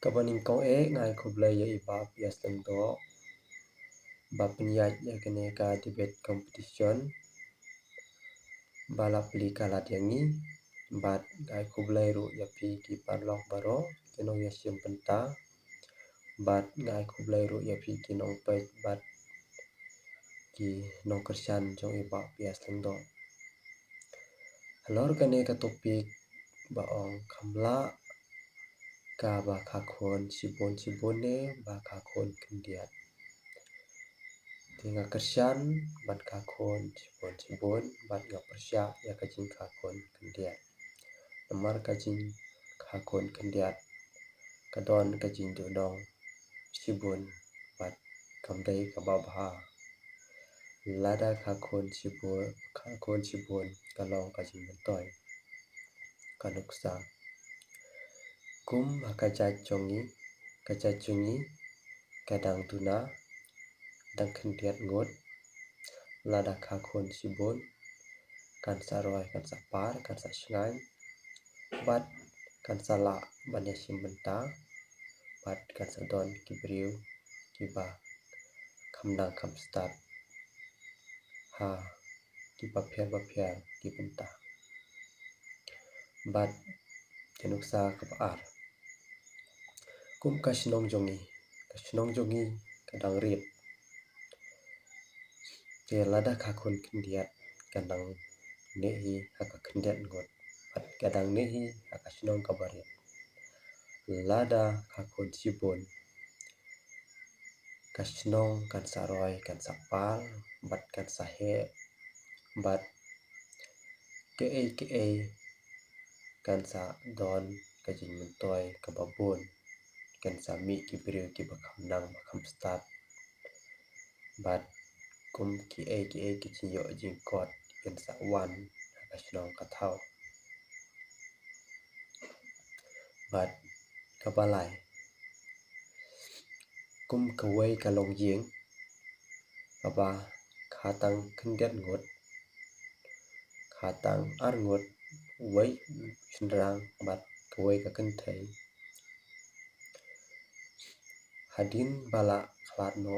Kabaning kau ngai kublai ya iba pias lengdo ba penyaj ya kene ka debate competition bala peli kalat yangi bat ngai kublai ru ya pi ki parlok baro keno ya sim penta bat ngai kublai ru ya pi ki nong pej bat ki nong kersan jong iba pias lengdo halor kene ka topik ba ong kamla ka ba khakon sibon ne ba khakon kendiat tinga kersan bat khakon sibon bat nga persya ya kajing khakon kendiat namar kajing khakon kendiat kadon kajing du dong sibon bat kamdai ka ba bha lada khakon sibon kalong kajing bentoy kanuksa kum hakajat jongi kadang tuna dang kendiat ngot lada khakon sibon kan saroi kan sapar kan sa shngai bat kan sala banya simbenta bat kan sadon kibriu kiba kamdang kam start ha kiba pher kibenta bat kenuksa kabar kum kasnong jongi kadang rit te lada khakon kendiat kadang nehi haka kendiat ngot bat kadang nehi haka snong kabarit lada khakon sibon kasnong kan saroi kan sapal bat kan sahe bat ke kan sa don kajing mentoy kababon kan sami kibriu ki bakam nang bakam start bat kum ki kichiyo jingkot kan sa wan kasnong kathau bat kabalai kum kawai kalong jing aba khatang kendiat ngot khatang ar ngot wai shenrang bat kawai ka kenthai hadin bala khlat no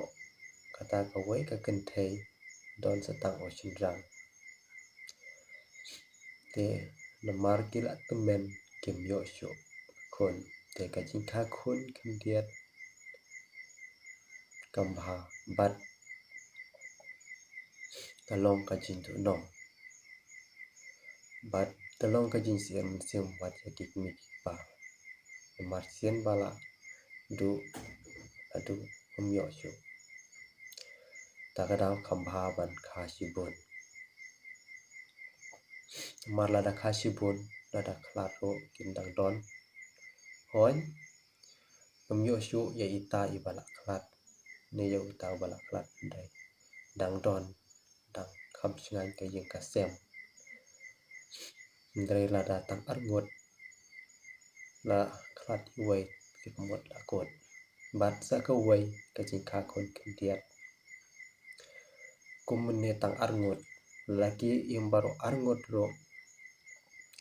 kata kawai ka kenthai don satang o shenrang te namar kil atmen kim yo sho kon te kajing kha khun kendiat kambha bat talong kajing tu no bat talong kajing sim bat yakik mik pa marsian bala du adu umyo shu takadaw kambha ban kha sibon mar lada kha sibon lada khlat ro kindang don hon umyo shu ya ita ibala khlat ne yo ita bala khlat dai dang don dang kham chngan ka yin ka sem ndrai lada tang arngot la khlat wai tikmot la kot bat sa ka wai ka jing kha kon kendiat kumne tang arngot laki imbaro arngot ro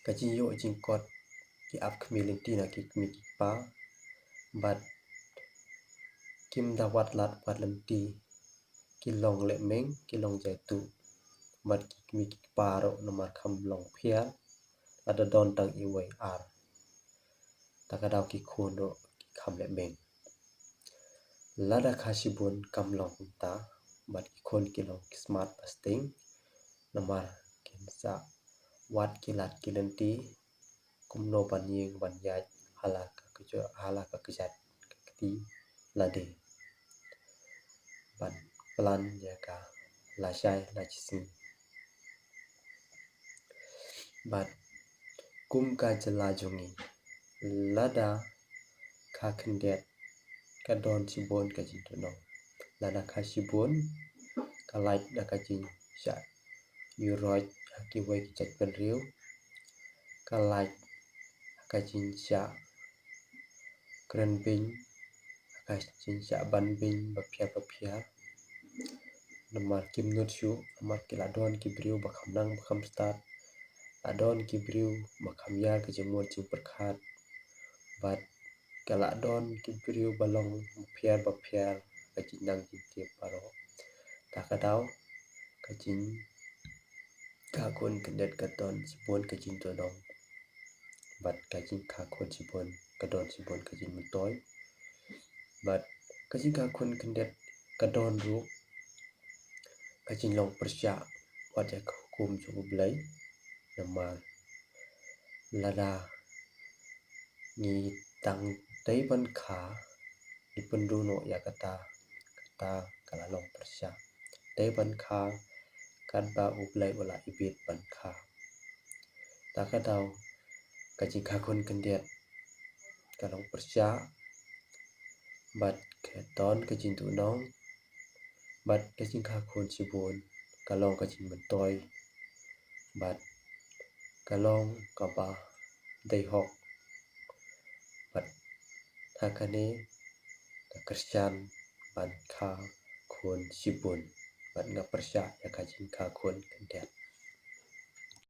kajing yo jingkot ki ap khmilin na ki kmik pa bat kim dawat lat patlamti ki long le meng ki long jaitu bat ki kmik pa ro nomar kham long phia ada don tang iwai ar takadaw ki khun ro ki kham le meng lada khasibun kam long ta bat ki khon ki long smart fasting namar kinsa wat kilat kilanti kumno banying banyaj halaka kejat kati lade ban plan ya ka lashai lachisi bat kum ka jala jongi lada kha kendiat kadon sibon kajing tu no lada kha sibon kalait da kajing sha yuroj ki wai ki chat pen riu kalait kajing sha kren bing kajing sha ban bing bapia namar kim not shu namar kiladon ki briu bakham nang bakham start adon ki briu bakham yar ka jemot jing perkhat bat Galak don kibriu balong bapiar kajin nang tiap paro. Tak kadau kajin kakun kendet katon sibon kajin tonong. Bat kajin kakun sibon kadon sibon kajin mentoy. Bat kajin kakun kendet kadon ru kajin long persya wajak hukum cukup belai nama lada ni tang tei ban kha di penduno ya kata kalalong persya tei ban kha kan ba ublai wala ibit ban kha takadau kajin kakun kendet kalong persya bat keton kajin tunong bat kajin kakun sibon kalong kajin mentoy bat kalong kaba dei hok bat hakane kersian ban kha kun sibun bat nga persya ya kajin kakun kendet.